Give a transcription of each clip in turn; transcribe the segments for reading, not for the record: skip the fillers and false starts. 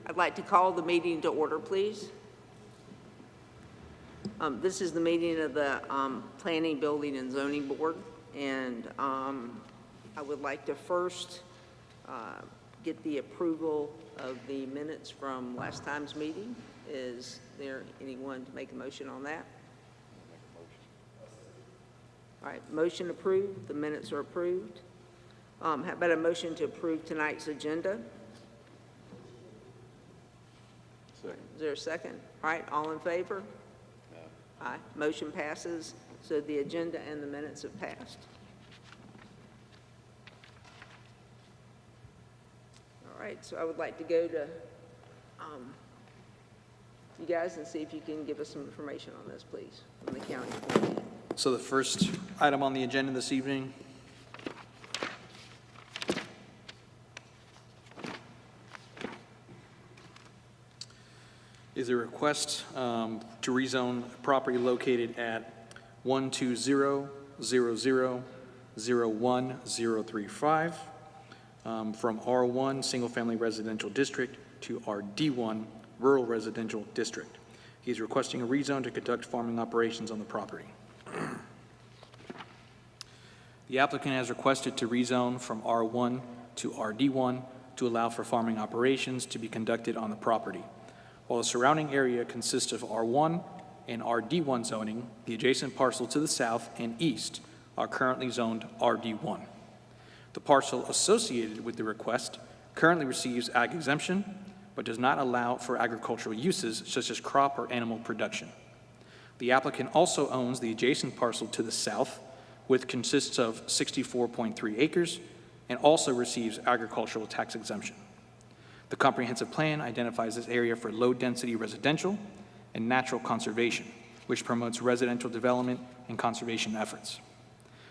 I'd like to call the meeting to order, please. This is the meeting of the Planning, Building, and Zoning Board, and I would like to first get the approval of the minutes from last time's meeting. Is there anyone to make a motion on that? All right, motion approved. The minutes are approved. How about a motion to approve tonight's agenda? Second. Is there a second? All right, all in favor? Aye. Motion passes. So the agenda and the minutes have passed. All right, so I would like to go to you guys and see if you can give us some information on this, please, from the county point of view. So the first item on the agenda this evening is a request to rezone property located at 12000010035 from R1 Single Family Residential District to RD1 Rural Residential District. He's requesting a rezone to conduct farming operations on the property. The applicant has requested to rezone from R1 to RD1 to allow for farming operations to be conducted on the property. While the surrounding area consists of R1 and RD1 zoning, the adjacent parcel to the south and east are currently zoned RD1. The parcel associated with the request currently receives ag exemption, but does not allow for agricultural uses such as crop or animal production. The applicant also owns the adjacent parcel to the south, which consists of 64.3 acres and also receives agricultural tax exemption. The comprehensive plan identifies this area for low-density residential and natural conservation, which promotes residential development and conservation efforts.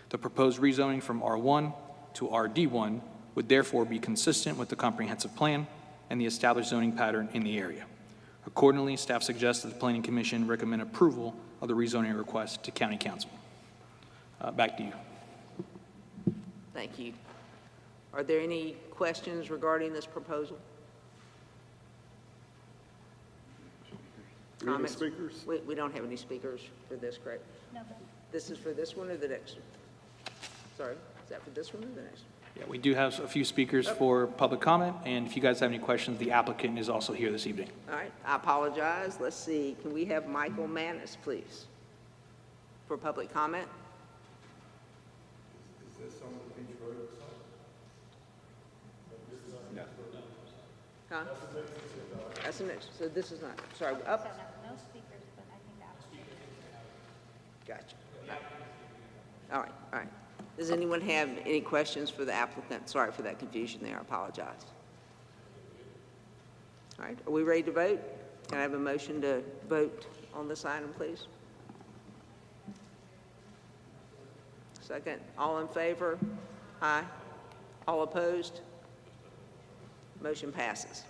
The proposed rezoning from R1 to RD1 would therefore be consistent with the comprehensive plan and the established zoning pattern in the area. Accordingly, staff suggests that the Planning Commission recommend approval of the rezoning request to County Council. Back to you. Thank you. Are there any questions regarding this proposal? Do we have any Comments? speakers? We don't have any speakers for this, correct? No. This is for this one or the next one? Sorry, is that for this one or the next one? Yeah, we do have a few speakers for public comment, and if you guys have any questions, the applicant is also here this evening. All right, I apologize. Let's see. Can we have Michael Manis, please, for public comment? Is this on the beach road side? Huh? That's the next. So this is not. Sorry. Up. No speakers, but I think that was. Gotcha. All right. All right. Does anyone have any questions for the applicant? Sorry for that confusion there. I apologize. All right. Are we ready to vote? Can I have a motion to vote on this item, please? Second. All in favor? Aye. All opposed? Motion passes.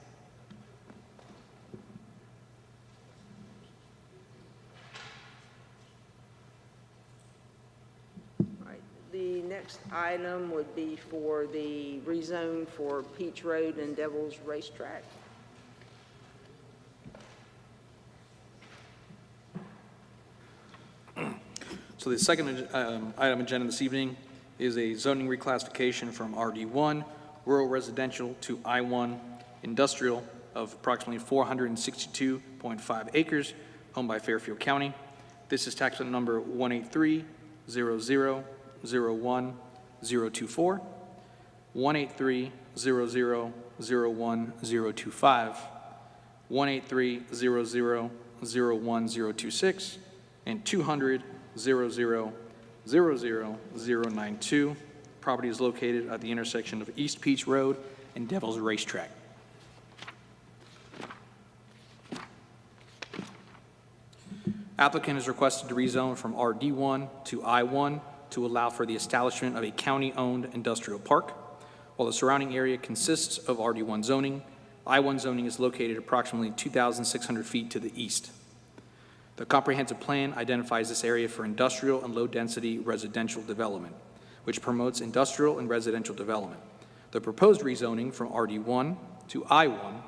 All right. The next item would be for the rezone for Peach Road and Devil's Racetrack. So the second item agenda this evening is a zoning reclassification from RD1, rural residential, to I1, industrial, of approximately 462.5 acres owned by Fairfield County. This is tax number 183-0001-024, 183-0001-025, 183-0001-026, and 200-00-00092. Property is located at the intersection of East Peach Road and Devil's Racetrack. Applicant is requested to rezone from RD1 to I1 to allow for the establishment of a county-owned industrial park. While the surrounding area consists of RD1 zoning, I1 zoning is located approximately 2,600 feet to the east. The comprehensive plan identifies this area for industrial and low-density residential development, which promotes industrial and residential development. The proposed rezoning from RD1 to I1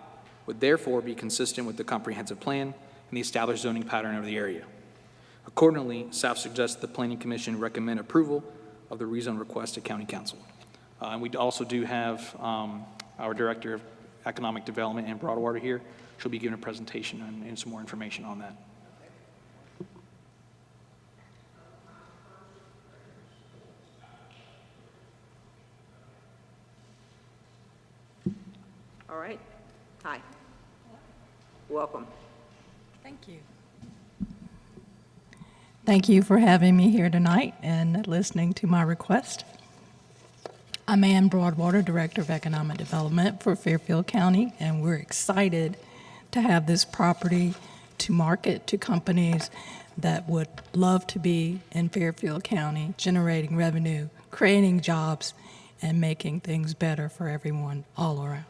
would therefore be consistent with the comprehensive plan and the established zoning pattern of the area. Accordingly, staff suggests the Planning Commission recommend approval of the rezone request to County Council. And we also do have our Director of Economic Development and Broadwater here. She'll be giving a presentation and some more information on that. All right. Hi. Welcome. Thank you. Thank you for having me here tonight and listening to my request. I'm Ann Broadwater, Director of Economic Development for Fairfield County, and we're excited to have this property to market to companies that would love to be in Fairfield County, generating revenue, creating jobs, and making things better for everyone all around.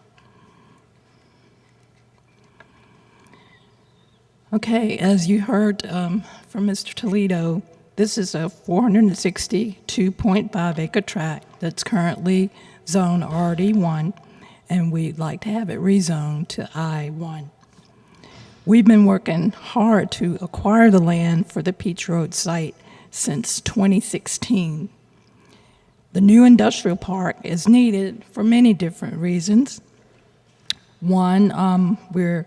Okay, as you heard from Mr. Toledo, this is a 462.5 acre tract that's currently zoned RD1, and we'd like to have it rezoned to I1. We've been working hard to acquire the land for the Peach Road site since 2016. The new industrial park is needed for many different reasons. One, we're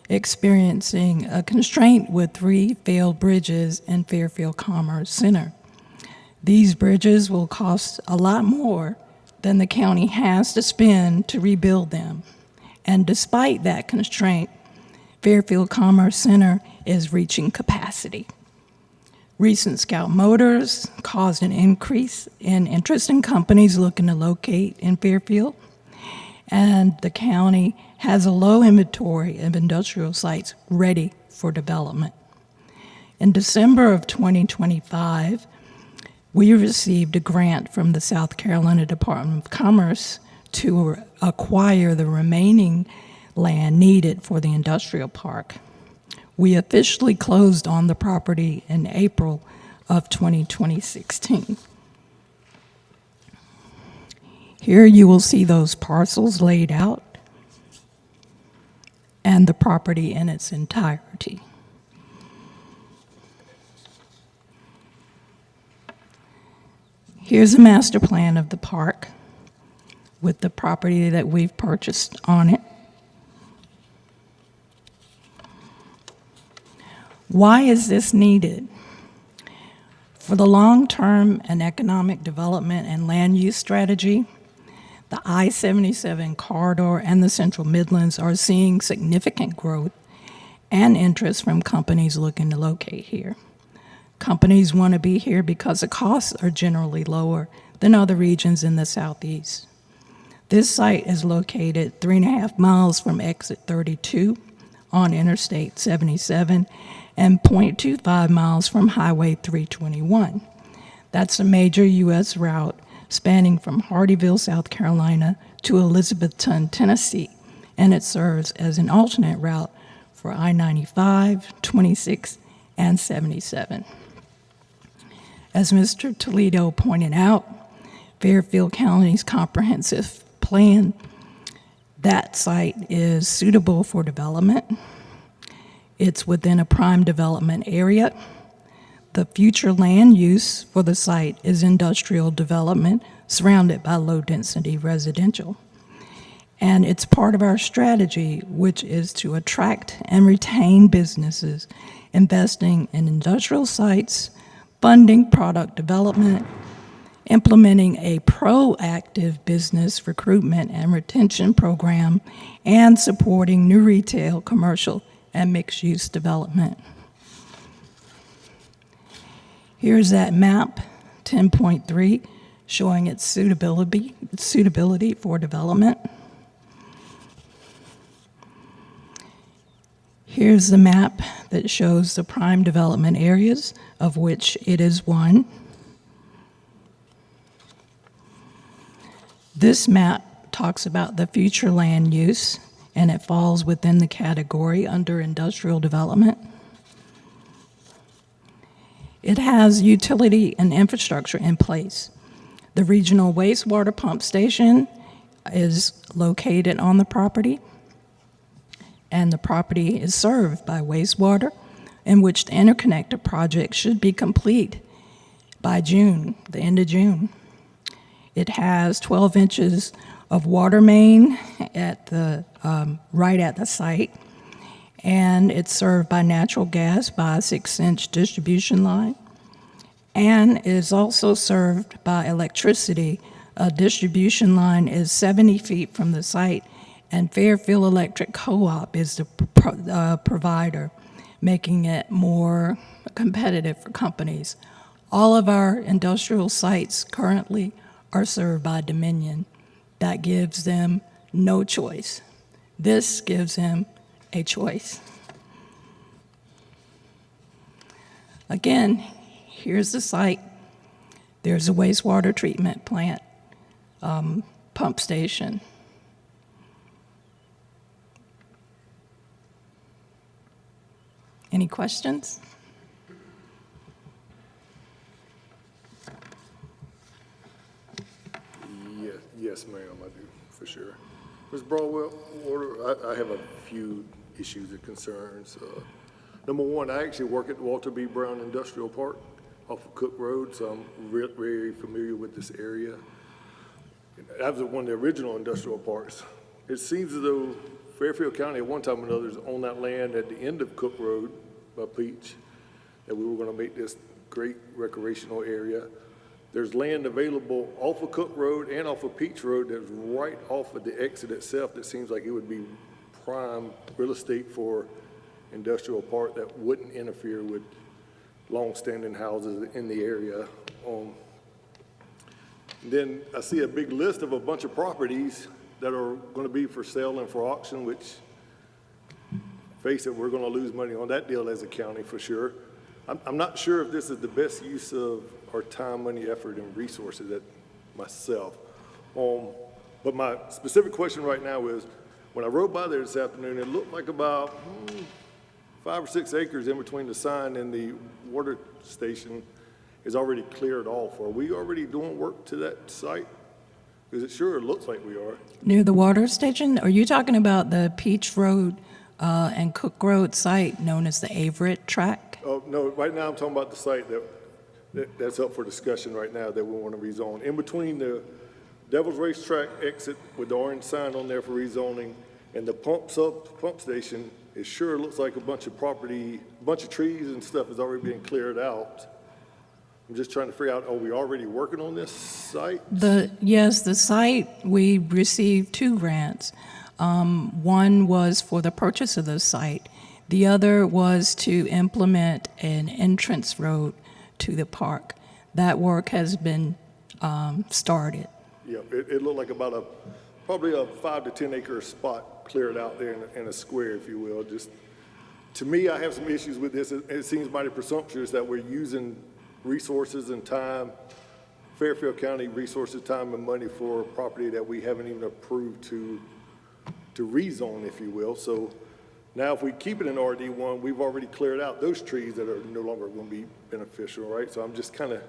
experiencing a constraint with 3 failed bridges in Fairfield Commerce Center. These bridges will cost a lot more than the county has to spend to rebuild them. And despite that constraint, Fairfield Commerce Center is reaching capacity. Recent Scout Motors caused an increase in interest in companies looking to locate in Fairfield, and the county has a low inventory of industrial sites ready for development. In December of 2025, we received a grant from the South Carolina Department of Commerce to acquire the remaining land needed for the industrial park. We officially closed on the property in April of 2016. Here you will see those parcels laid out and the property in its entirety. Here's a master plan of the park with the property that we've purchased on it. Why is this needed? For the long-term and economic development and land use strategy, the I-77 corridor and the Central Midlands are seeing significant growth and interest from companies looking to locate here. Companies want to be here because the costs are generally lower than other regions in the Southeast. This site is located 3.5 miles from exit 32 on Interstate 77 and 0.25 miles from Highway 321. That's a major U.S. route spanning from Hardeeville, South Carolina to Elizabethton, Tennessee, and it serves as an alternate route for I-95, 26, and 77. As Mr. Toledo pointed out, Fairfield County's comprehensive plan, that site is suitable for development. It's within a prime development area. The future land use for the site is industrial development surrounded by low-density residential. And it's part of our strategy, which is to attract and retain businesses investing in industrial sites, funding product development, implementing a proactive business recruitment and retention program, and supporting new retail, commercial, and mixed-use development. Here's that map, 10.3, showing its suitability for development. Here's the map that shows the prime development areas, of which it is one. This map talks about the future land use, and it falls within the category under industrial development. It has utility and infrastructure in place. The regional wastewater pump station is located on the property. and the property is served by wastewater, in which the interconnector project should be complete by June, the end of June. It has 12 inches of water main at the right at the site, and it's served by natural gas by a 6-inch distribution line, and is also served by electricity. A distribution line is 70 feet from the site, and Fairfield Electric Co-op is the provider, making it more competitive for companies. All of our industrial sites currently are served by Dominion. That gives them no choice. This gives them a choice. Again, here's the site. There's a wastewater treatment plant, pump station. Any questions? Yes, ma'am, I do, for sure. Ms. Broadwell, I have a few issues and concerns. Number one, I actually work at Walter B. Brown Industrial Park off of Cook Road, so I'm very familiar with this area. That was one of the original industrial parks. It seems as though Fairfield County at one time or another is on that land at the end of Cook Road by Peach, that we were gonna make this great recreational area. There's land available off of Cook Road and off of Peach Road that's right off of the exit itself that seems like it would be prime real estate for industrial park that wouldn't interfere with long-standing houses in the area. Then I see a big list of a bunch of properties that are gonna be for sale and for auction, which, face it, we're gonna lose money on that deal as a county for sure. I'm not sure if this is the best use of our time, money, effort, and resources at myself. But my specific question right now is, when I rode by there this afternoon, it looked like about 5 or 6 acres in between the sign and the water station is already cleared off. Are we already doing work to that site? Because it sure looks like we are. Near the water station? Are you talking about the Peach Road and Cook Road site known as the Averett tract? Oh, no, right now I'm talking about the site that's up for discussion right now that we want to rezone. In between the Devil's Racetrack exit with the orange sign on there for rezoning and the pump station, it sure looks like a bunch of property, a bunch of trees and stuff is already being cleared out. I'm just trying to figure out, are we already working on this site? Yes, the site, we received 2 grants. One was for the purchase of the site. The other was to implement an entrance road to the park. That work has been started. Yeah, it looked like about probably a 5 to 10 acre spot cleared out there in a square, if you will. Just, to me, I have some issues with this. It seems mighty presumptuous that we're using resources and time, Fairfield County resources, time, and money for a property that we haven't even approved to rezone, if you will. So now if we keep it in RD1, we've already cleared out those trees that are no longer going to be beneficial, right? So I'm just kind of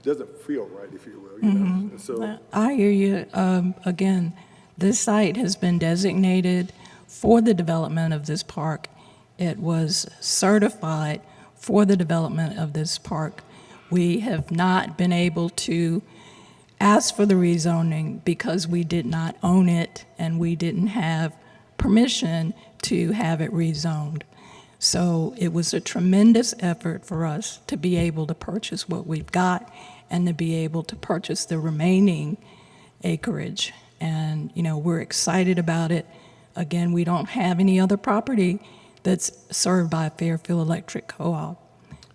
doesn't feel right, if you will, you know? And so I hear you. Again, this site has been designated for the development of this park. It was certified for the development of this park. We have not been able to ask for the rezoning because we did not own it and we didn't have permission to have it rezoned. So it was a tremendous effort for us to be able to purchase what we've got and to be able to purchase the remaining acreage. And, you know, we're excited about it. Again, we don't have any other property that's served by Fairfield Electric Co-op.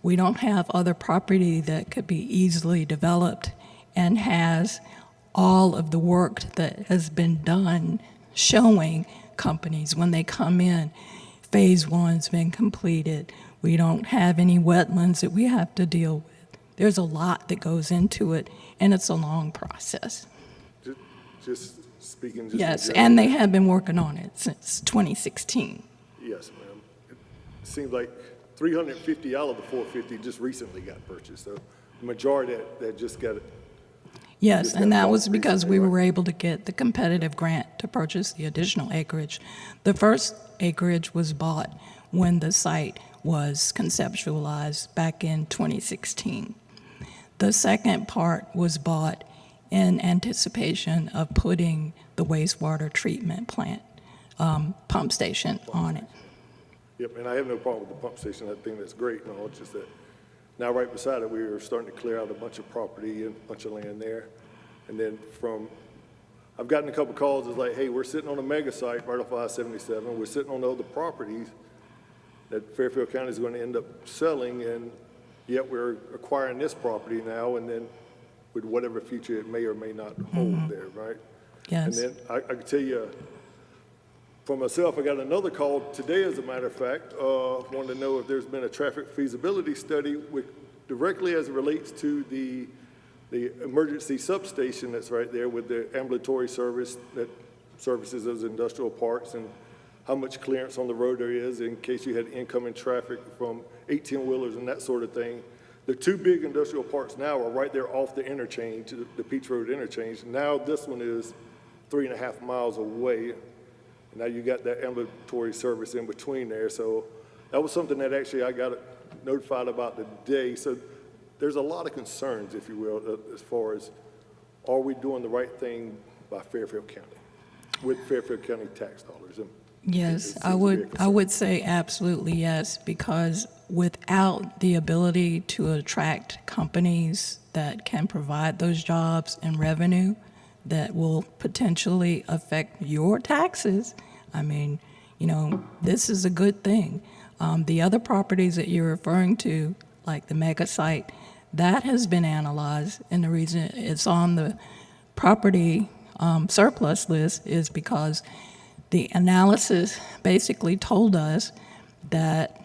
We don't have other property that could be easily developed and has all of the work that has been done showing companies when they come in. Phase 1's been completed. We don't have any wetlands that we have to deal with. There's a lot that goes into it, and it's a long process. just speaking. Yes, and they have been working on it since 2016. Yes, ma'am. It seems like 350 out of the 450 just recently got purchased. So the majority that just got it. Yes, Just and got that bought was because we recently, right? were able to get the competitive grant to purchase the additional acreage. The first acreage was bought when the site was conceptualized back in 2016. The second part was bought in anticipation of putting the wastewater treatment plant pump station on it. Yep, and I have no problem with the pump station. I think that's great and all. It's just that now right beside it, we are starting to clear out a bunch of property and a bunch of land there. And then I've gotten a couple calls, it's like, hey, we're sitting on a mega site right off I-77. We're sitting on other properties that Fairfield County is going to end up selling, and yet we're acquiring this property now, and then with whatever future it may or may not hold there, right? Yes. And then I can tell you, for myself, I got another call today, as a matter of fact, wanted to know if there's been a traffic feasibility study directly as it relates to the emergency substation that's right there with the ambulatory service that services those industrial parks, and how much clearance on the road there is in case you had incoming traffic from 18-wheelers and that sort of thing. The two big industrial parks now are right there off the interchange, the Peach Road interchange. Now this one is 3.5 miles away. Now you got that ambulatory service in between there. So that was something that actually I got notified about today. So there's a lot of concerns, if you will, as far as are we doing the right thing by Fairfield County with Fairfield County tax dollars? And Yes, it I seems to be a would, I concern. would say absolutely yes, because without the ability to attract companies that can provide those jobs and revenue that will potentially affect your taxes, I mean, you know, this is a good thing. The other properties that you're referring to, like the mega site, that has been analyzed, and the reason it's on the property surplus list is because the analysis basically told us that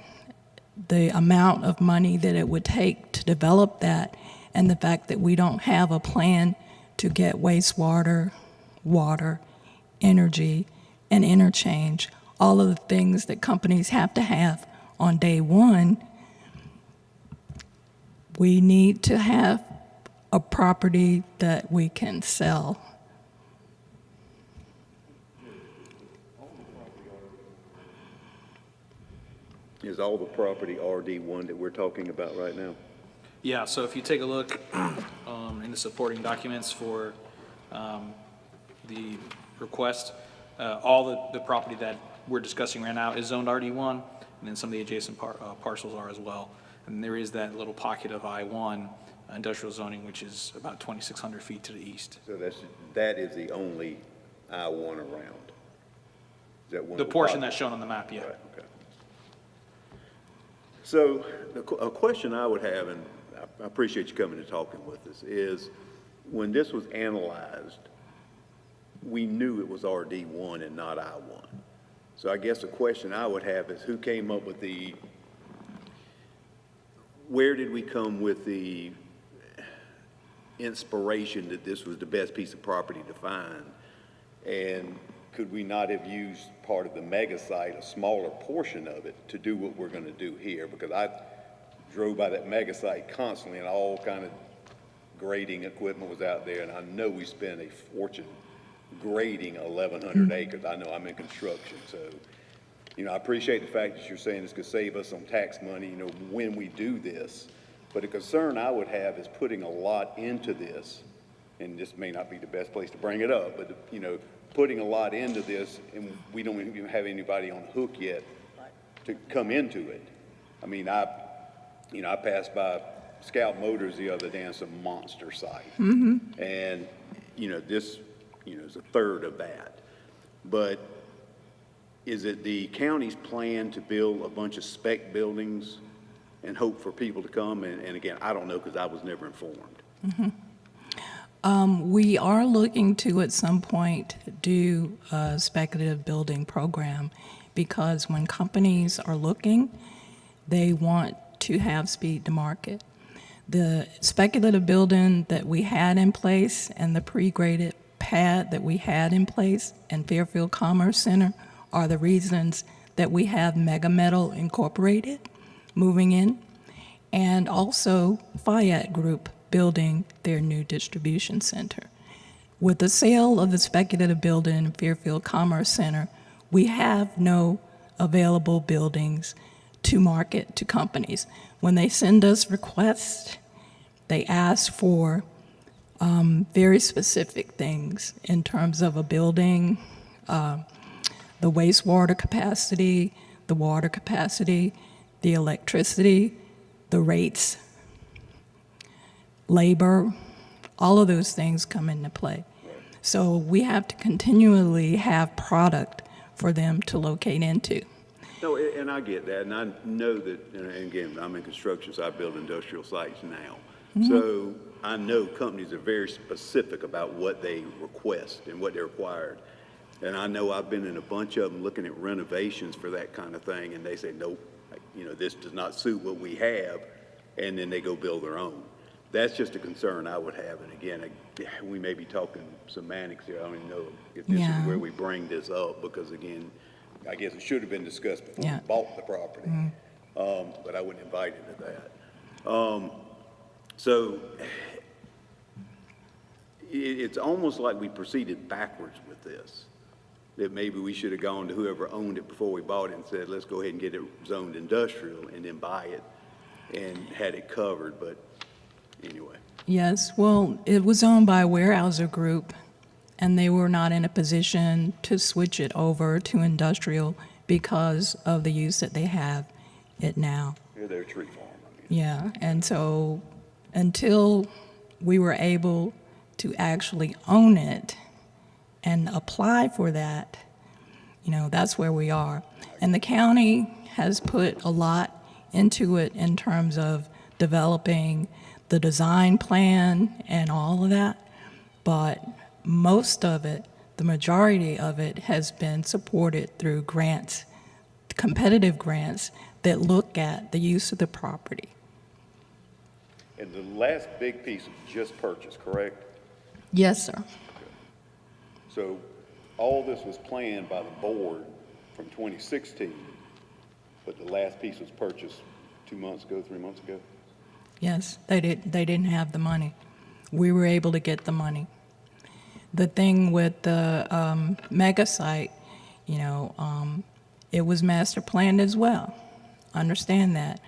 the amount of money that it would take to develop that, and the fact that we don't have a plan to get wastewater, water, energy, and interchange, all of the things that companies have to have on day one, we need to have a property that we can sell. Is all the property RD1 that we're talking about right now? Yeah, so if you take a look in the supporting documents for the request, all the property that we're discussing right now is zoned RD1, and then some of the adjacent parcels are as well. And there is that little pocket of I-1 industrial zoning, which is about 2,600 feet to the east. So that is the only I-1 around? Is that one The of portion pockets? that's shown on the map, yeah. Right, okay. So a question I would have, and I appreciate you coming and talking with us, is when this was analyzed, we knew it was RD1 and not I-1. So I guess the question I would have is who came up with where did we come with the inspiration that this was the best piece of property to find? And could we not have used part of the mega site, a smaller portion of it, to do what we're going to do here? Because I drove by that mega site constantly, and all kind of grading equipment was out there, and I know we spent a fortune grading 1,100 acres. I know I'm in construction, so, you know, I appreciate the fact that you're saying this could save us some tax money, you know, when we do this. But a concern I would have is putting a lot into this, and this may not be the best place to bring it up, but, you know, putting a lot into this, and we don't even have anybody on the hook yet to come into it. I mean, I passed by Scout Motors the other day, and it's a monster site. And, you know, this, you know, is a third of that. But is it the county's plan to build a bunch of spec buildings and hope for people to come? And again, I don't know, because I was never informed. We are looking to, at some point, do a speculative building program, because when companies are looking, they want to have speed to market. The speculative building that we had in place and the pre-graded pad that we had in place in Fairfield Commerce Center are the reasons that we have Mega Metal Incorporated moving in, and also Fayette Group building their new distribution center. With the sale of the speculative building in Fairfield Commerce Center, we have no available buildings to market to companies. When they send us requests, they ask for very specific things in terms of a building, the wastewater capacity, the water capacity, the electricity, the rates, labor, all of those things come into play. So we have to continually have product for them to locate into. No, and I get that, and I know that, and again, I'm in construction, so I build industrial sites now. So I know companies are very specific about what they request and what they're required. And I know I've been in a bunch of them looking at renovations for that kind of thing, and they say, nope, this does not suit what we have, and then they go build their own. That's just a concern I would have, and again, we may be talking semantics here. I don't even know if this is where we bring this up, because again, I guess it should have been discussed before we bought the property, but I wouldn't invite into that. So it's almost like we proceeded backwards with this. That maybe we should have gone to whoever owned it before we bought it and said, let's go ahead and get it zoned industrial and then buy it and had it covered, but anyway. Yes, well, it was owned by a Weyerhaeuser Group, and they were not in a position to switch it over to industrial because of the use that they have it now. Yeah, they're a tree farm. I mean. Yeah, and so until we were able to actually own it and apply for that, that's where we are. And the county has put a lot into it in terms of developing the design plan and all of that, but most of it, the majority of it, has been supported through grants, competitive grants that look at the use of the property. And the last big piece was just purchased, correct? Yes, sir. So all this was planned by the board from 2016, but the last piece was purchased 2 months ago, 3 months ago? Yes, they didn't have the money. We were able to get the money. The thing with the mega site, it was master planned as well. Understand that.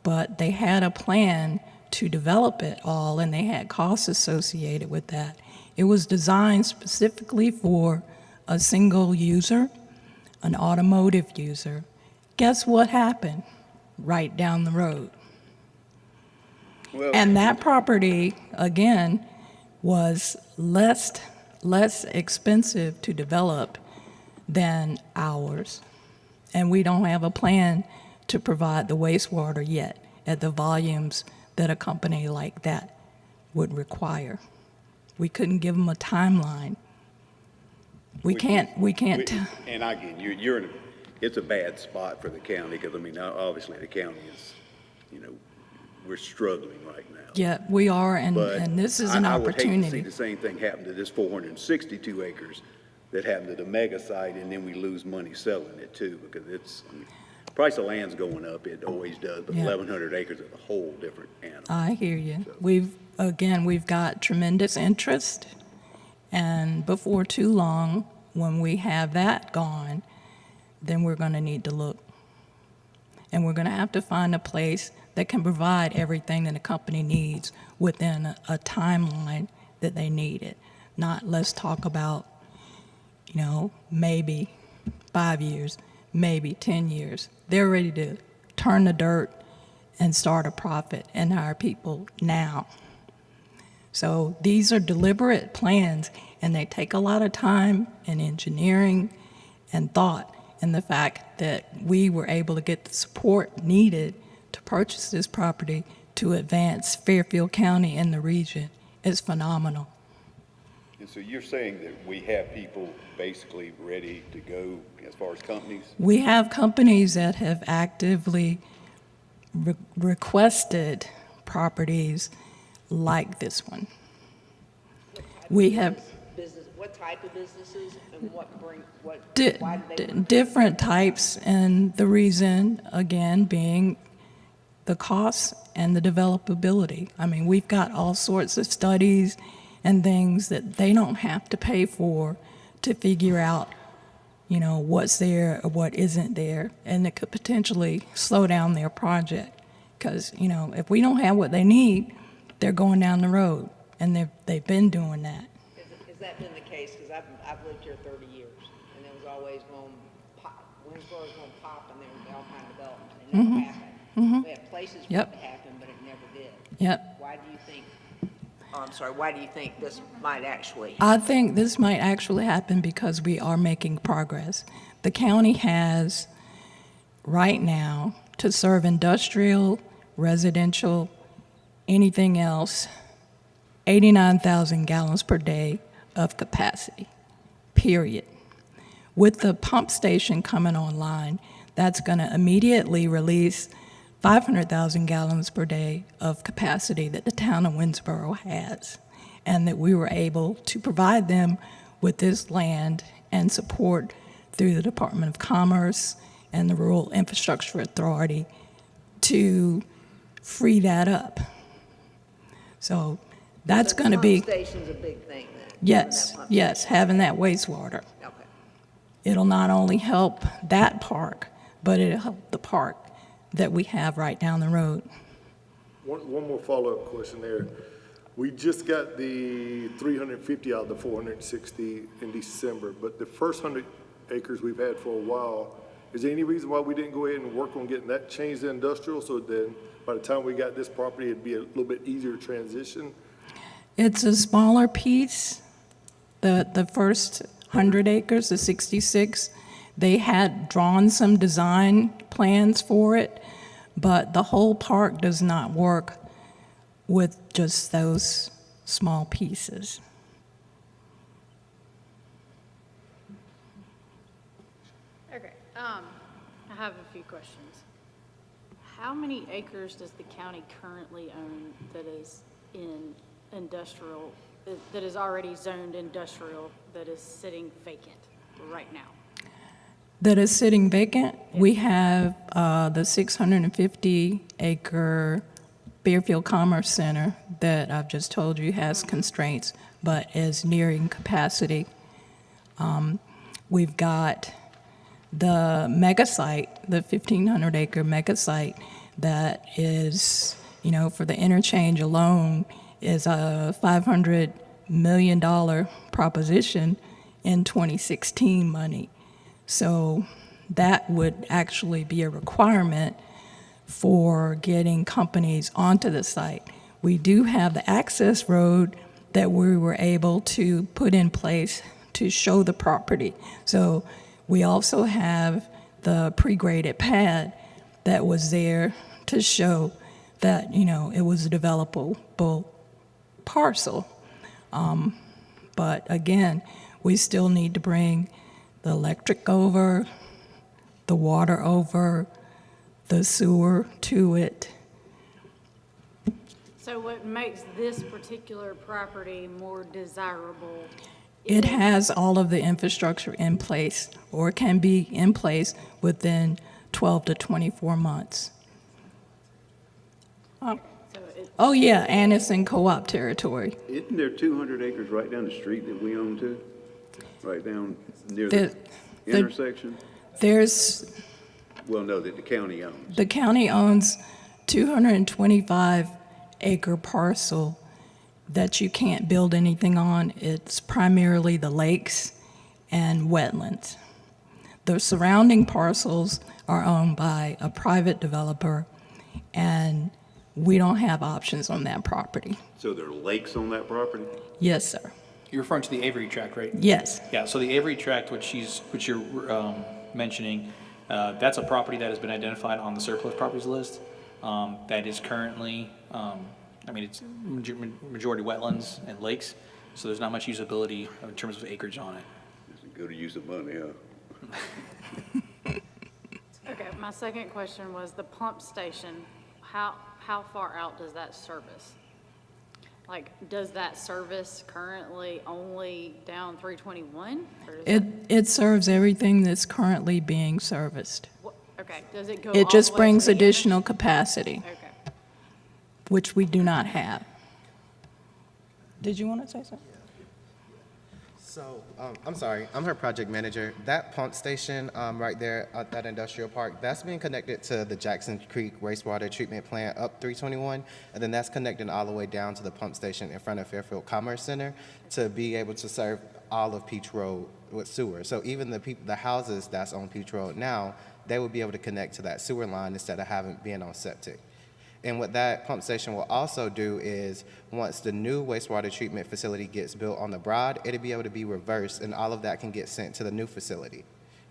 But they had a plan to develop it all, and they had costs associated with that. It was designed specifically for a single user, an automotive user. Guess what happened? Right down the road. Well, And that property, again, was less expensive to develop than ours. And we don't have a plan to provide the wastewater yet at the volumes that a company like that would require. We couldn't give them a timeline. We can't. And again, you're in it's a bad spot for the county, because, obviously the county is, we're struggling right now. Yeah, we are, But and this is an I would hate to see opportunity. the same thing happen to this 462 acres that happened to the mega site, and then we lose money selling it too, because price of land's going up, it always does, but Yeah. 1,100 acres is a whole different animal. I hear you. We've got tremendous interest, and before too long, when we have that gone, then we're going to need to look. And we're going to have to find a place that can provide everything that a company needs within a timeline that they need it. Not let's talk about, maybe 5 years, maybe 10 years. They're ready to turn the dirt and start a profit and hire people now. So these are deliberate plans, and they take a lot of time and engineering and thought. And the fact that we were able to get the support needed to purchase this property to advance Fairfield County and the region is phenomenal. And so you're saying that we have people basically ready to go as far as companies? We have companies that have actively requested properties like this one. We have What type of businesses and why do they? different types, and the reason, again, being the costs and the developability. I mean, we've got all sorts of studies and things that they don't have to pay for to figure out, you know, what's there or what isn't there, and it could potentially slow down their project. Because, you know, if we don't have what they need, they're going down the road, and they've been doing that. Has that been the case? Because I've lived here 30 years, and there was always going pop, Winsboro's going to pop, and there was all kind of development. It never happened. We had places for Yep. it to happen, but it never did. Yep. Why do you think, why do you think this might actually? I think this might actually happen because we are making progress. The county has, right now, to serve industrial, residential, anything else, 89,000 gallons per day of capacity, period. With the pump station coming online, that's going to immediately release 500,000 gallons per day of capacity that the town of Winsboro has, and that we were able to provide them with this land and support through the Department of Commerce and the Rural Infrastructure Authority to free that up. So that's going to be, The pump station's a big thing then? yes, yes, having that wastewater. Okay. It'll not only help that park, but it'll help the park that we have right down the road. One more follow-up question there. We just got the 350 out of the 460 in December, but the first 100 acres we've had for a while, is there any reason why we didn't go ahead and work on getting that changed to industrial, so then by the time we got this property, it'd be a little bit easier transition? It's a smaller piece. The first 100 acres, the 66, they had drawn some design plans for it, but the whole park does not work with just those small pieces. Okay, I have a few questions. How many acres does the county currently own that is in industrial, that is already zoned industrial, that is sitting vacant right now? That is sitting vacant. We have the 650-acre Fairfield Commerce Center that I've just told you has constraints, but is nearing capacity. We've got the mega site, the 1,500-acre mega site that is, you know, for the interchange alone is a $500 million proposition in 2016 money. So that would actually be a requirement for getting companies onto the site. We do have the access road that we were able to put in place to show the property. So we also have the pre-graded pad that was there to show that, you know, it was a developable parcel. But again, we still need to bring the electric over, the water over, the sewer to it. So what makes this particular property more desirable? It has all of the infrastructure in place, or can be in place within 12 to 24 months. So it, Oh, yeah, and it's in co-op territory. Isn't there 200 acres right down the street that we own too? Right down near The- the the- intersection? There's, Well, no, that the county owns. the county owns 225-acre parcel that you can't build anything on. It's primarily the lakes and wetlands. The surrounding parcels are owned by a private developer, and we don't have options on that property. So there are lakes on that property? Yes, sir. You're referring to the Avery tract, right? Yes. Yeah, so the Avery tract, which you're mentioning, that's a property that has been identified on the surplus properties list. That is currently, it's majority wetlands and lakes, so there's not much usability in terms of acreage on it. It's a good use of money, huh? okay, my second question was the pump station. How far out does that service? Like, does that service currently only down 321? Or does It serves everything that's currently being serviced. okay, Okay, does it go all It the just way brings to the end? additional capacity, Okay. which we do not have. Did you want to say something? So, I'm sorry, I'm her project manager. That pump station right there at that industrial park, that's being connected to the Jackson Creek wastewater treatment plant up 321, and then that's connecting all the way down to the pump station in front of Fairfield Commerce Center to be able to serve all of Peach Road with sewer. So even the houses that's on Peach Road now, they would be able to connect to that sewer line instead of being on septic. And what that pump station will also do is, once the new wastewater treatment facility gets built on the Broad, it'll be able to be reversed, and all of that can get sent to the new facility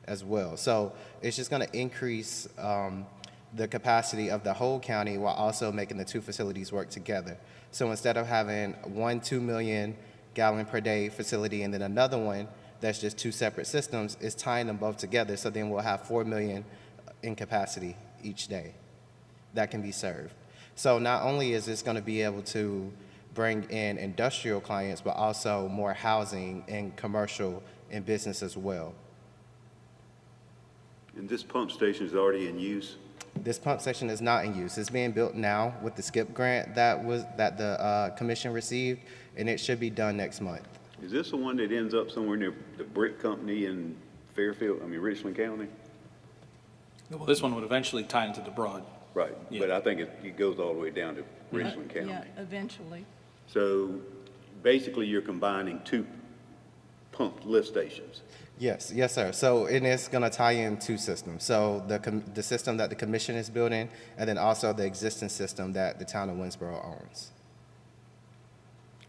as well. So it's just going to increase the capacity of the whole county while also making the two facilities work together. So instead of having 2 million gallon per day facility and then another one that's just two separate systems, it's tying them both together. So then we'll have 4 million in capacity each day that can be served. So not only is this going to be able to bring in industrial clients, but also more housing and commercial and business as well. And this pump station is already in use? This pump station is not in use. It's being built now with the SCIP grant that the commission received, and it should be done next month. Is this the one that ends up somewhere near the brick company in Fairfield, Richland County? Well, this one would eventually tie into the Broad. Right, Yeah. but I think it goes all the way down to Richland County. Yeah, eventually. So basically, you're combining two pump lift stations. Yes, sir. So and it's going to tie in two systems. So the system that the commission is building, and then also the existing system that the town of Winsboro owns.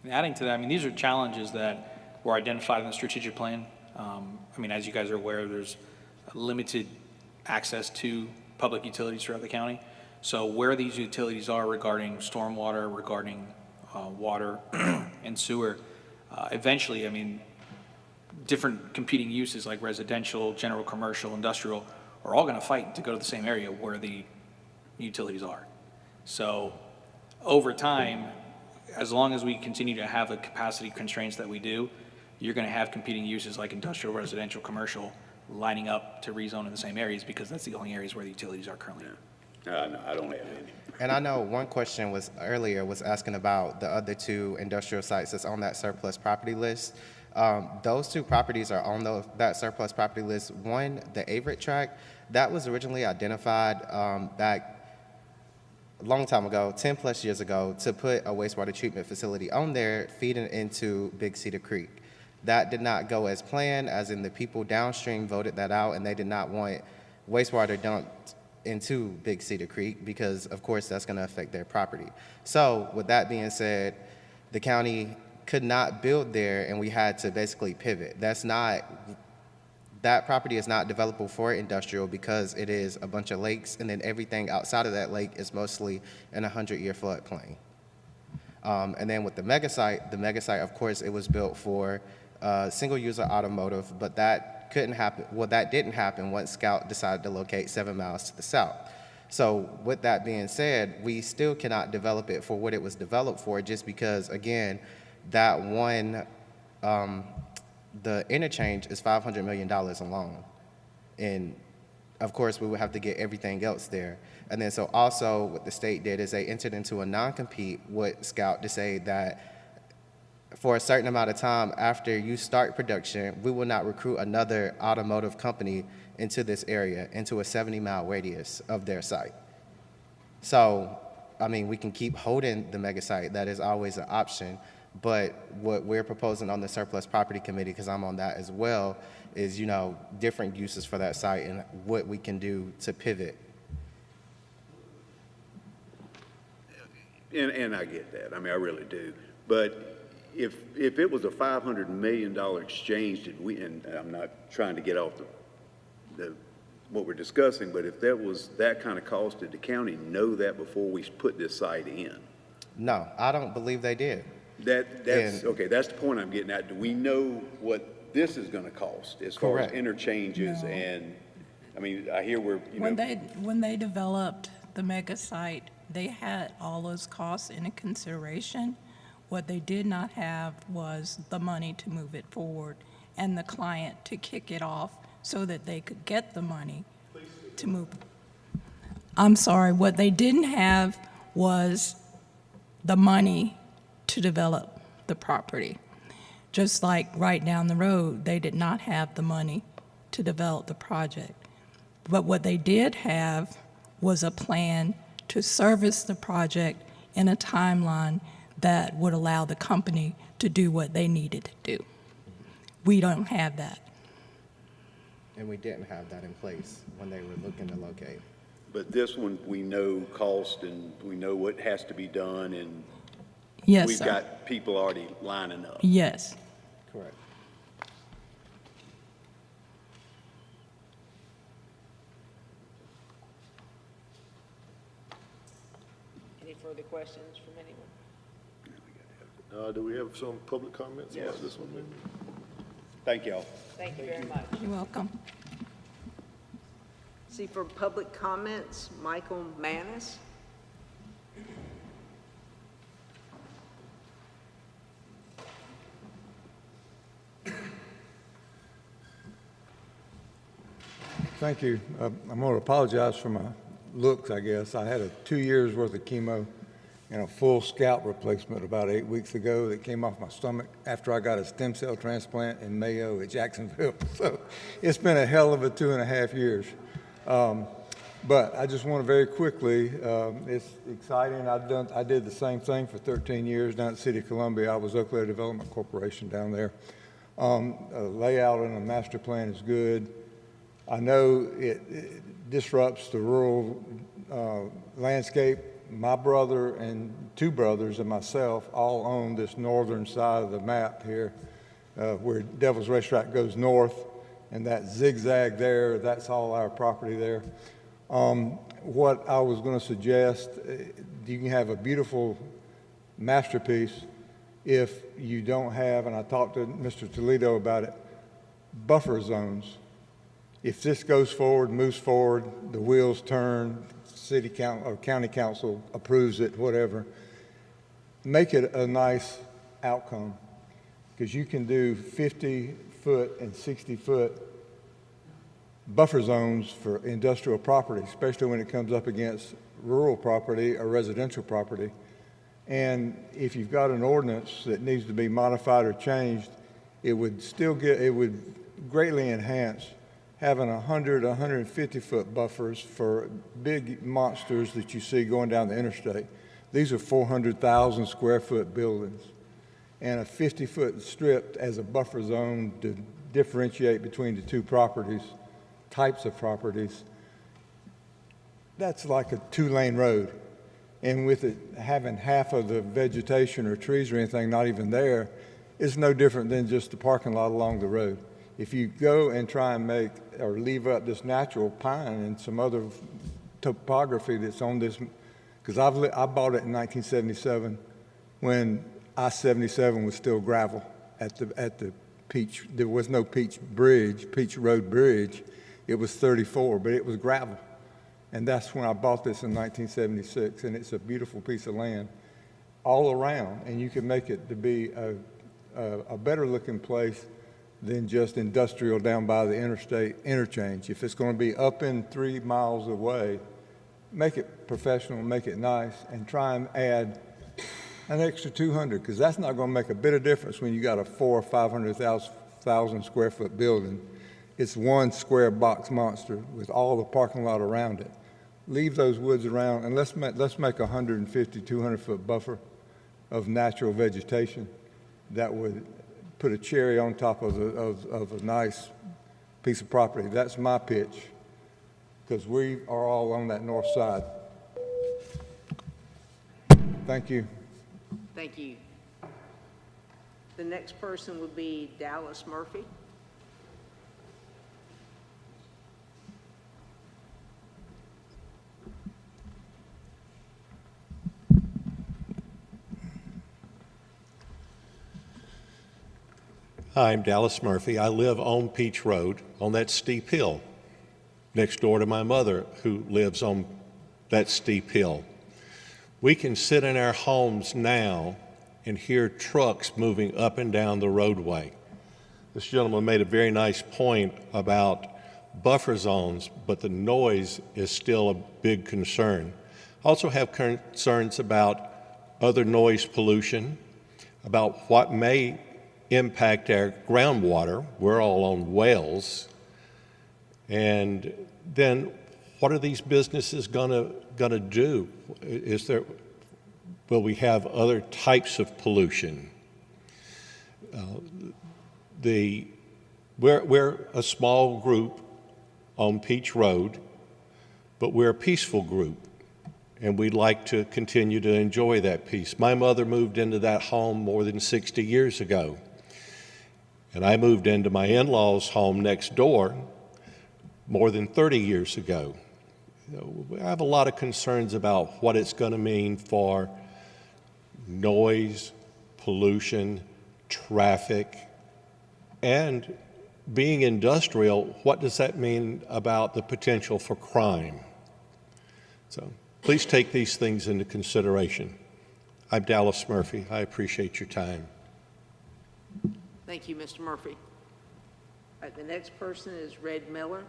And adding to that, these are challenges that were identified in the strategic plan. As you guys are aware, there's limited access to public utilities throughout the county. So where these utilities are regarding stormwater, regarding water and sewer, eventually, different competing uses like residential, general commercial, industrial are all going to fight to go to the same area where the utilities are. So over time, as long as we continue to have the capacity constraints that we do, you're going to have competing uses like industrial, residential, commercial lining up to rezone in the same areas because that's the only areas where the utilities are currently. No, I don't have any. And I know one question was asking about the other two industrial sites that's on that surplus property list. Those two properties are on that surplus property list. One, the Averett tract, that was originally identified back a long time ago, 10 plus years ago, to put a wastewater treatment facility on there feeding into Big Cedar Creek. That did not go as planned, as in the people downstream voted that out, and they did not want wastewater dumped into Big Cedar Creek because, of course, that's going to affect their property. So with that being said, the county could not build there, and we had to basically pivot. That property is not developable for industrial because it is a bunch of lakes, and then everything outside of that lake is mostly in a 100-year floodplain. And then with the mega site, of course, it was built for single-user automotive, but that couldn't happen. Well, that didn't happen once Scout decided to locate 7 miles to the south. So with that being said, we still cannot develop it for what it was developed for, just because, again, that one, the interchange is $500 million alone. And of course, we would have to get everything else there. And then so also what the state did is they entered into a non-compete with Scout to say that for a certain amount of time after you start production, we will not recruit another automotive company into this area, into a 70-mile radius of their site. So, we can keep holding the mega site. That is always an option. But what we're proposing on the surplus property committee, because I'm on that as well, is, different uses for that site and what we can do to pivot. And I get that. I really do. But if it was a $500 million exchange, and I'm not trying to get off what we're discussing, but if that was that kind of cost, did the county know that before we put this site in? No, I don't believe they did. Okay, that's the point I'm getting at. Do we know what this is going to cost as far as Correct. interchanges? No. And, I hear When they developed the mega site, they had all those costs into consideration. What they did not have was the money to move it forward and the client to kick it off so that they could get the money to move I'm sorry, what they didn't have was the money to develop the property. Just like right down the road, they did not have the money to develop the project. But what they did have was a plan to service the project in a timeline that would allow the company to do what they needed to do. We don't have that. And we didn't have that in place when they were looking to locate. But this one, we know cost and we know what has to be done, and Yes, we've sir. got people already lining up. Yes. Correct. Any further questions from anyone? Do we have some public comments about this one, maybe? Thank y'all. Thank you very much. You're welcome. See, for public comments, Michael Manis. Thank you. I'm going to apologize for my looks, I guess. I had a 2 years worth of chemo and a full scalp replacement about 8 weeks ago that came off my stomach after I got a stem cell transplant in Mayo at Jacksonville. So it's been a hell of a 2.5 years. But I just want to very quickly, it's exciting. I did the same thing for 13 years down at City of Columbia. I was Oak Layer Development Corporation down there. Layout and a master plan is good. I know it disrupts the rural landscape. My brother and 2 brothers and myself all own this northern side of the map here, where Devil's Racetrack goes north, and that zigzag there, that's all our property there. What I was going to suggest, you can have a beautiful masterpiece if you don't have, and I talked to Mr. Toledo about it, buffer zones. If this goes forward, moves forward, the wheels turn, city council or county council approves it, whatever, make it a nice outcome, because you can do 50-foot and 60-foot buffer zones for industrial property, especially when it comes up against rural property or residential property. And if you've got an ordinance that needs to be modified or changed, it would greatly enhance having 100, 150-foot buffers for big monsters that you see going down the interstate. These are 400,000 square foot buildings. And a 50-foot strip as a buffer zone to differentiate between the 2 types of properties, that's like a 2-lane road. And with it having half of the vegetation or trees or anything not even there, it's no different than just the parking lot along the road. If you go and try and make or leave up this natural pine and some other topography that's on this, because I bought it in 1977 when I-77 was still gravel at the Peach. There was no Peach Road Bridge. It was 34, but it was gravel. And that's when I bought this in 1976, and it's a beautiful piece of land all around, and you can make it to be a better looking place than just industrial down by the interstate interchange. If it's going to be up and 3 miles away, make it professional, make it nice, and try and add an extra 200, because that's not going to make a bit of difference when you got a 400,000 or 500,000 square foot building. It's one square box monster with all the parking lot around it. Leave those woods around, and let's make a 150, 200 foot buffer of natural vegetation that would put a cherry on top of a nice piece of property. That's my pitch, because we are all on that north side. Thank you. Thank you. The next person would be Dallas Murphy. Hi, I'm Dallas Murphy. I live on Peach Road on that steep hill next door to my mother, who lives on that steep hill. We can sit in our homes now and hear trucks moving up and down the roadway. This gentleman made a very nice point about buffer zones, but the noise is still a big concern. Also have concerns about other noise pollution, about what may impact our groundwater. We're all on wells. And then what are these businesses gonna do? Will we have other types of pollution? We're a small group on Peach Road, but we're a peaceful group, and we'd like to continue to enjoy that peace. My mother moved into that home more than 60 years ago, and I moved into my in-laws' home next door more than 30 years ago. I have a lot of concerns about what it's going to mean for noise, pollution, traffic, and being industrial. What does that mean about the potential for crime? So please take these things into consideration. I'm Dallas Murphy. I appreciate your time. Thank you, Mr. Murphy. All right, the next person is Red Miller.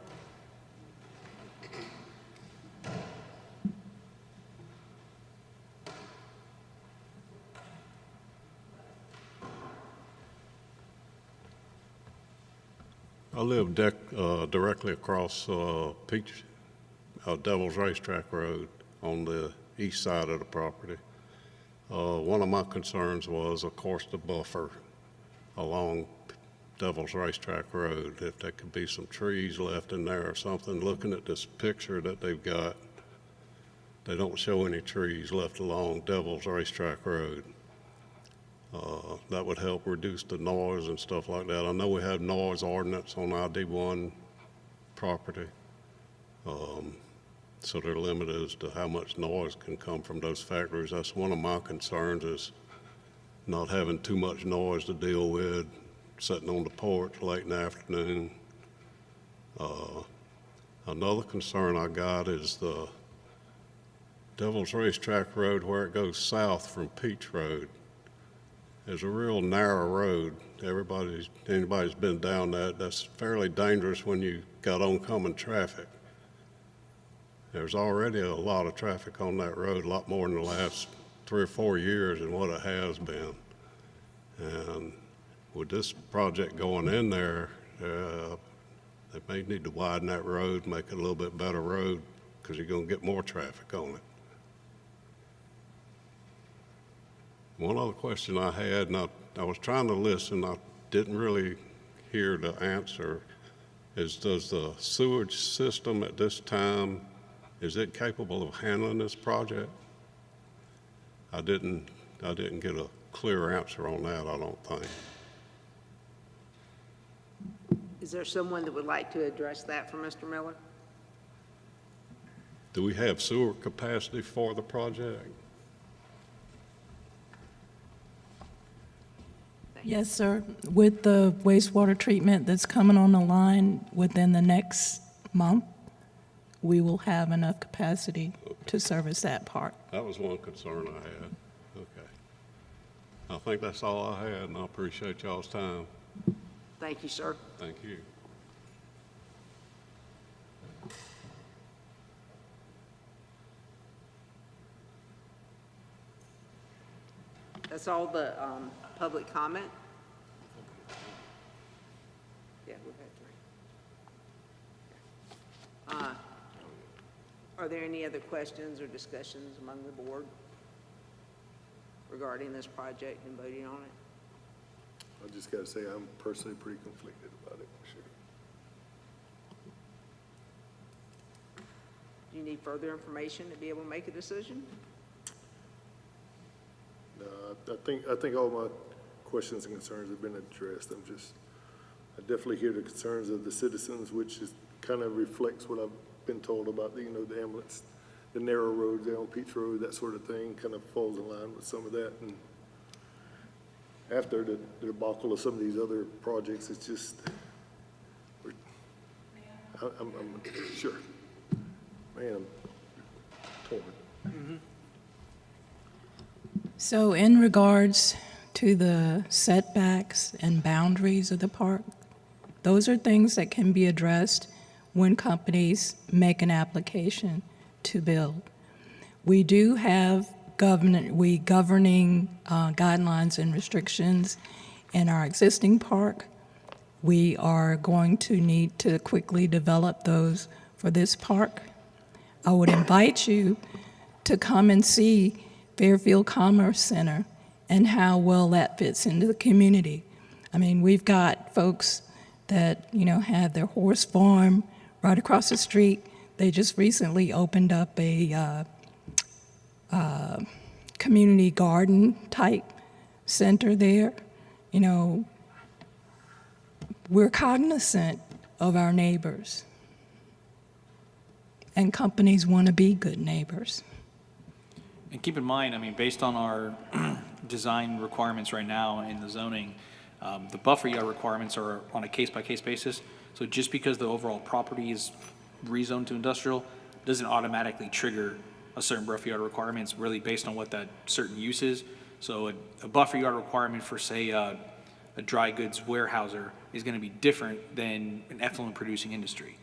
I live directly across Devil's Racetrack Road on the east side of the property. One of my concerns was, of course, the buffer along Devil's Racetrack Road. If there could be some trees left in there or something. Looking at this picture that they've got, they don't show any trees left along Devil's Racetrack Road. That would help reduce the noise and stuff like that. I know we have noise ordinance on ID1 property, so they're limited as to how much noise can come from those factories. That's one of my concerns, is not having too much noise to deal with, sitting on the porch late in the afternoon. Another concern I got is the Devil's Racetrack Road, where it goes south from Peach Road. It's a real narrow road. Anybody's been down that, that's fairly dangerous when you got oncoming traffic. There's already a lot of traffic on that road, a lot more in the last 3 or 4 years than what it has been. And with this project going in there, they may need to widen that road, make it a little bit better road, because you're going to get more traffic on it. One other question I had, and I was trying to listen, I didn't really hear the answer, is does the sewage system at this time, is it capable of handling this project? I didn't get a clear answer on that, I don't think. Is there someone that would like to address that for Mr. Miller? Do we have sewer capacity for the project? Yes, sir. With the wastewater treatment that's coming on the line within the next month, we will have enough capacity to service that part. That was one concern I had. Okay. I think that's all I had, and I appreciate y'all's time. Thank you, sir. Thank you. That's all the public comment? Yeah, we've had 3. Are there any other questions or discussions among the board regarding this project and voting on it? I just got to say, I'm personally pretty conflicted about it, for sure. Do you need further information to be able to make a decision? No, I think all my questions and concerns have been addressed. I definitely hear the concerns of the citizens, which is kind of reflects what I've been told about the ambulance, the narrow roads there on Peach Road, that sort of thing, kind of falls in line with some of that. And after the debacle of some of these other projects, it's just, I'm sure, man, I'm torn. Mm-hmm. So in regards to the setbacks and boundaries of the park, those are things that can be addressed when companies make an application to build. We do have governing guidelines and restrictions in our existing park. We are going to need to quickly develop those for this park. I would invite you to come and see Fairfield Commerce Center and how well that fits into the community. I mean, we've got folks that, have their horse farm right across the street. They just recently opened up a community garden type center there. We're cognizant of our neighbors, and companies want to be good neighbors. And keep in mind, I mean, based on our design requirements right now in the zoning, the buffer yard requirements are on a case-by-case basis. So just because the overall property is rezoned to industrial doesn't automatically trigger a certain buffer yard requirement. It's really based on what that certain use is. So a buffer yard requirement for, say, a dry goods warehouser is going to be different than an effluent producing industry.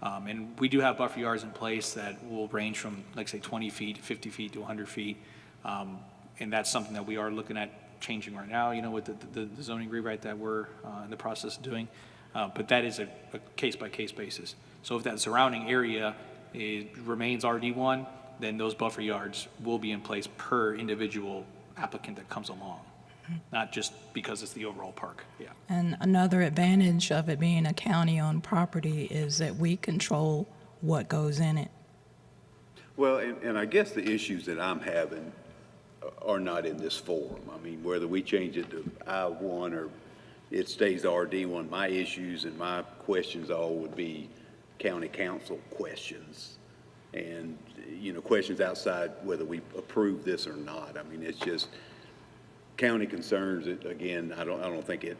And we do have buffer yards in place that will range from, like, say, 20 feet, 50 feet to 100 feet. And that's something that we are looking at changing right now, with the zoning rewrite that we're in the process of doing. But that is a case-by-case basis. So if that surrounding area remains RD1, then those buffer yards will be in place per individual applicant that comes along, not just because it's the overall park. Yeah. And another advantage of it being a county-owned property is that we control what goes in it. Well, and I guess the issues that I'm having are not in this form. I mean, whether we change it to I-1 or it stays RD1, my issues and my questions all would be county council questions. And, questions outside whether we approve this or not. I mean, it's just county concerns. Again, I don't think it,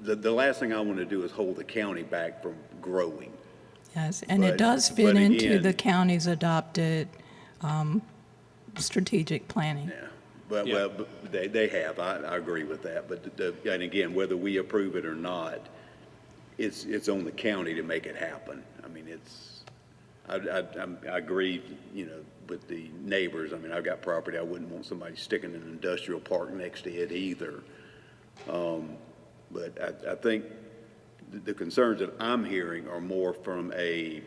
the last thing I want to do is hold the county back from growing. Yes, and it But- does fit but into again- the county's adopted strategic planning. Yeah, but they have, I agree with that, but and again, whether we approve it or not, it's on the county to make it happen. I mean, I agree, with the neighbors. I mean, I've got property, I wouldn't want somebody sticking an industrial park next to it either. But I think the concerns that I'm hearing are more from a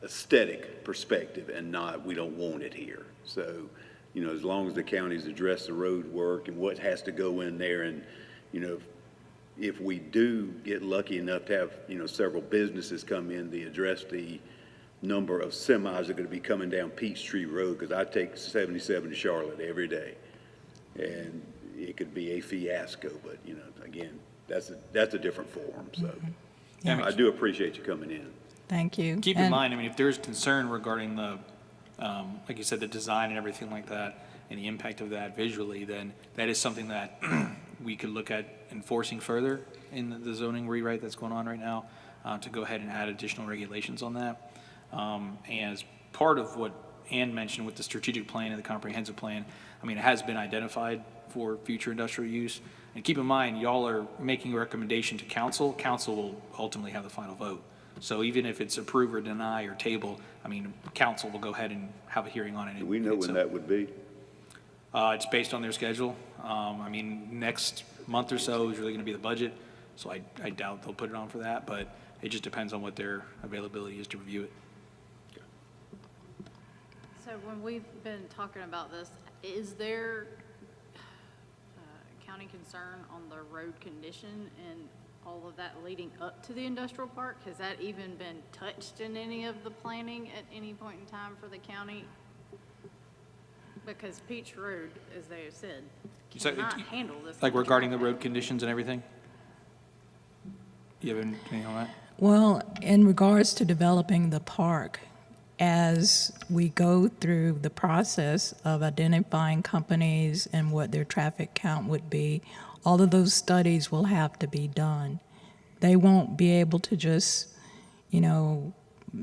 aesthetic perspective and not, we don't want it here. So, as long as the county's addressed the road work and what has to go in there, and, if we do get lucky enough to have, several businesses come in, they address the number of semis that are going to be coming down Peachtree Road, because I take 77 to Charlotte every day, and it could be a fiasco. But again, that's a different forum. So Yeah. I do appreciate you coming in. Thank you. Keep in And- mind, I mean, if there's concern regarding the, like you said, the design and everything like that, and the impact of that visually, then that is something that we could look at enforcing further in the zoning rewrite that's going on right now, to go ahead and add additional regulations on that. And as part of what Ann mentioned with the strategic plan and the comprehensive plan, I mean, it has been identified for future industrial use. And keep in mind, y'all are making a recommendation to council. Council will ultimately have the final vote. So even if it's approve or deny or table, I mean, council will go ahead and have a hearing on it. Do we know when that would be? It's based on their schedule. I mean, next month or so is really going to be the budget, so I doubt they'll put it on for that, but it just depends on what their availability is to review it. So when we've been talking about this, is there county concern on the road condition and all of that leading up to the industrial park? Has that even been touched in any of the planning at any point in time for the county? Because Peach Road, as they have said, So, cannot handle this. Like much regarding the traffic. road conditions and everything? You have anything on that? Well, in regards to developing the park, as we go through the process of identifying companies and what their traffic count would be, all of those studies will have to be done. They won't be able to just,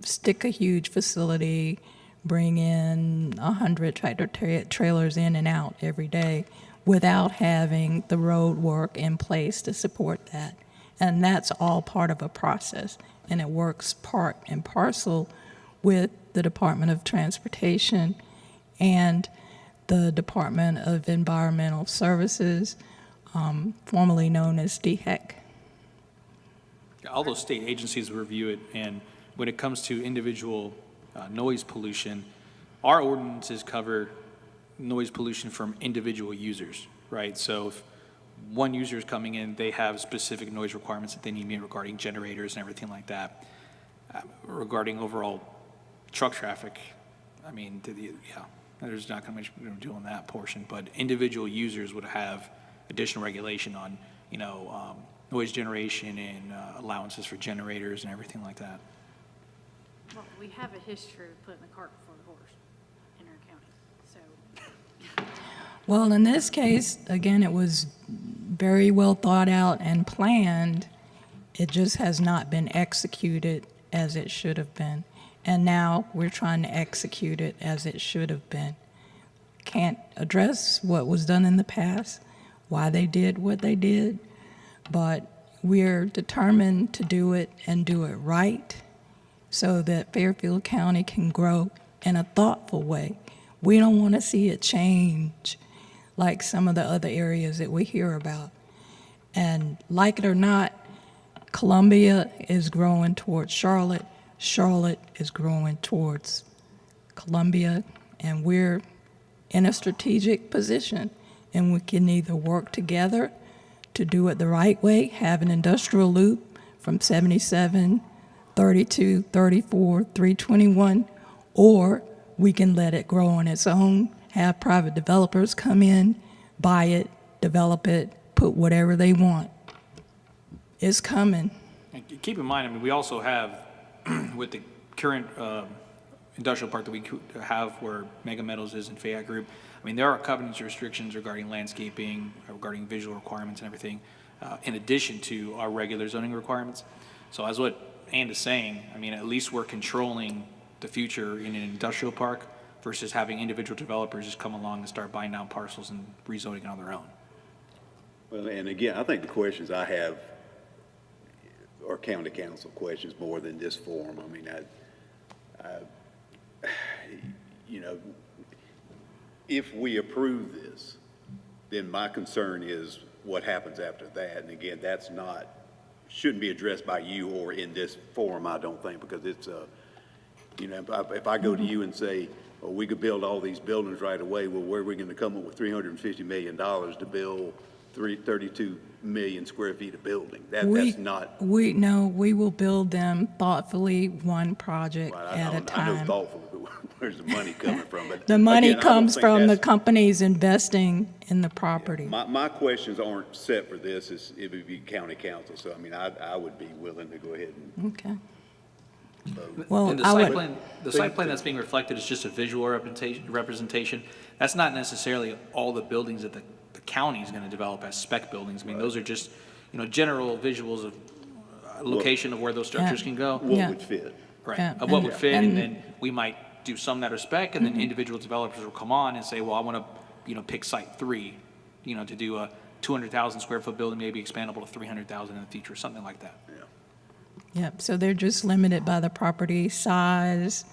stick a huge facility, bring in 100 tractor trailers in and out every day without having the road work in place to support that. And that's all part of a process. And it works part and parcel with the Department of Transportation and the Department of Environmental Services, formerly known as DHEC. All those state agencies review it, and when it comes to individual noise pollution, our ordinances cover noise pollution from individual users, right? So if one user is coming in, they have specific noise requirements that they need to meet regarding generators and everything like that. Regarding overall truck traffic, I mean, yeah, there's not going to be much doing that portion, but individual users would have additional regulation on, noise generation and allowances for generators and everything like that. Well, we have a history of putting the cart before the horse in our county, so. Well, in this case, again, it was very well thought out and planned. It just has not been executed as it should have been. And now we're trying to execute it as it should have been. Can't address what was done in the past, why they did what they did, but we're determined to do it and do it right so that Fairfield County can grow in a thoughtful way. We don't want to see it change like some of the other areas that we hear about. And like it or not, Columbia is growing towards Charlotte. Charlotte is growing towards Columbia, and we're in a strategic position, and we can either work together to do it the right way, have an industrial loop from 77, 32, 34, 321, or we can let it grow on its own, have private developers come in, buy it, develop it, put whatever they want. It's coming. And keep in mind, I mean, we also have, with the current industrial park that we have where Mega Metals is in Fayette Group, I mean, there are covenants and restrictions regarding landscaping, regarding visual requirements and everything, in addition to our regular zoning requirements. So as what Ann is saying, I mean, at least we're controlling the future in an industrial park versus having individual developers just come along and start buying down parcels and rezoning it on their own. Well, and again, I think the questions I have are county council questions more than this forum. I mean, if we approve this, then my concern is what happens after that. And again, shouldn't be addressed by you or in this forum, I don't think, because it's, if I go to you and say, well, we could build all these buildings right away, well, where are we going to come up with $350 million to build 32 million square feet of building? That's not. We will build them thoughtfully, one project Right, at a time. I know thoughtfully, but where's the money coming from? But The money again, I don't comes think from the that's- companies investing in the property. My questions aren't set for this, it would be county council, so I mean, I would be willing to go ahead and Okay. Well, And the I site would, plan, the site plan that's being reflected is just a visual representation. That's not necessarily all the buildings that the county is going to develop as spec buildings. I mean, those are just, general visuals of location of where those structures can go. what Yeah. would fit. Right, Yeah, of what and- would fit, and- and then we might do some that are spec, and then individual developers will come on and say, well, I want to, pick site 3, to do a 200,000 square foot building, maybe expandable to 300,000 in the future, something like that. yep, so they're just limited by the property size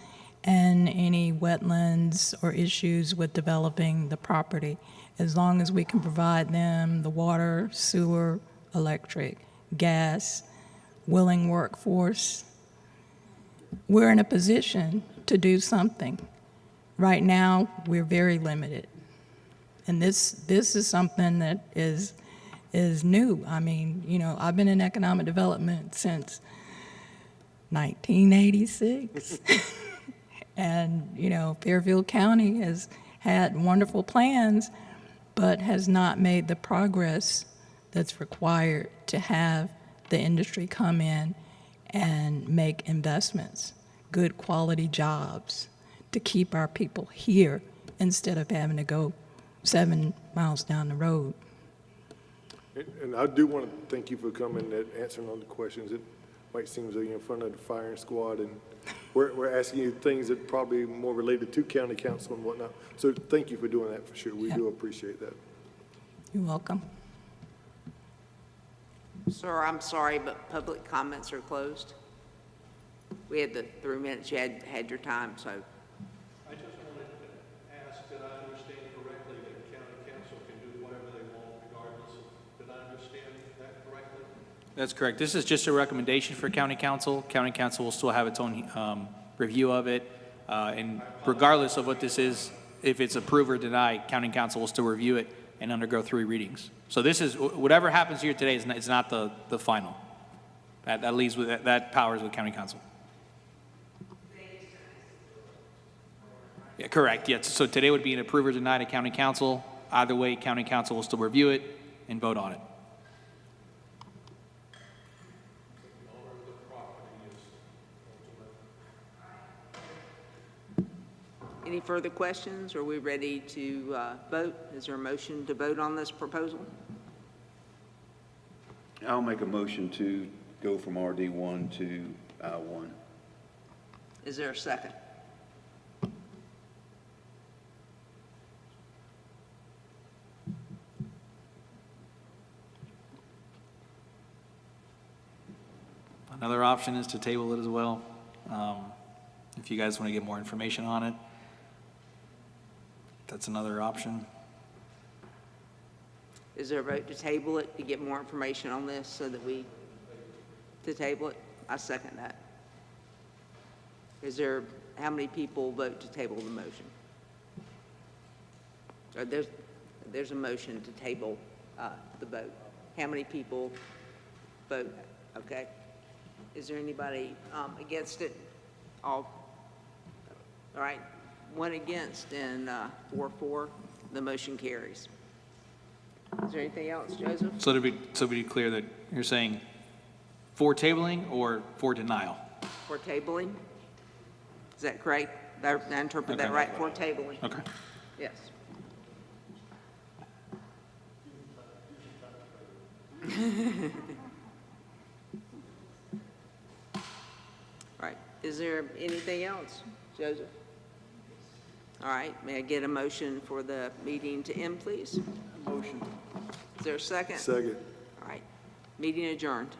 and any wetlands or issues with developing the property. As long as we can provide them the water, sewer, electric, gas, willing workforce, we're in a position to do something. Right now, we're very limited. And this is something that is new. I mean, I've been in economic development since 1986. And, Fairfield County has had wonderful plans, but has not made the progress that's required to have the industry come in and make investments, good quality jobs, to keep our people here instead of having to go 7 miles down the road. And I do want to thank you for coming and answering all the questions. It might seem as though you're in front of the firing squad, and we're asking you things that probably more related to county council and whatnot. So thank you for doing that for sure. We do appreciate that. You're welcome. Sir, I'm sorry, but public comments are closed. We had the 3 minutes, you had your time, so. I just wanted to ask, did I understand correctly that county council can do whatever they want regardless of, did I understand that correctly? That's correct. This is just a recommendation for county council. County council will still have its own review of it. And regardless of what this is, if it's approved or denied, county council will still review it and undergo 3 readings. So this is, whatever happens here today is not the final. That leaves with, that powers with county council. Yeah, correct, yes. So today would be an approve or deny to county council. Either way, county council will still review it and vote on it. Any further questions? Are we ready to vote? Is there a motion to vote on this proposal? I'll make a motion to go from RD1 to I1. Is there a second? Another option is to table it as well, if you guys want to get more information on it. That's another option. Is there a vote to table it to get more information on this so that to table it? I second that. How many people vote to table the motion? Or there's a motion to table the vote. How many people vote? Okay. Is there anybody against it? All right. 1 against and 4 for. The motion carries. Is there anything else, Joseph? So to be clear that you're saying for tabling or for denial? For tabling? Is that correct? Did I interpret that Okay. right? For tabling? Okay. Yes. Right. Is there anything else, Joseph? All right. May I get a motion for the meeting to end, please? Motion. Is there a second? Second. All right. Meeting adjourned.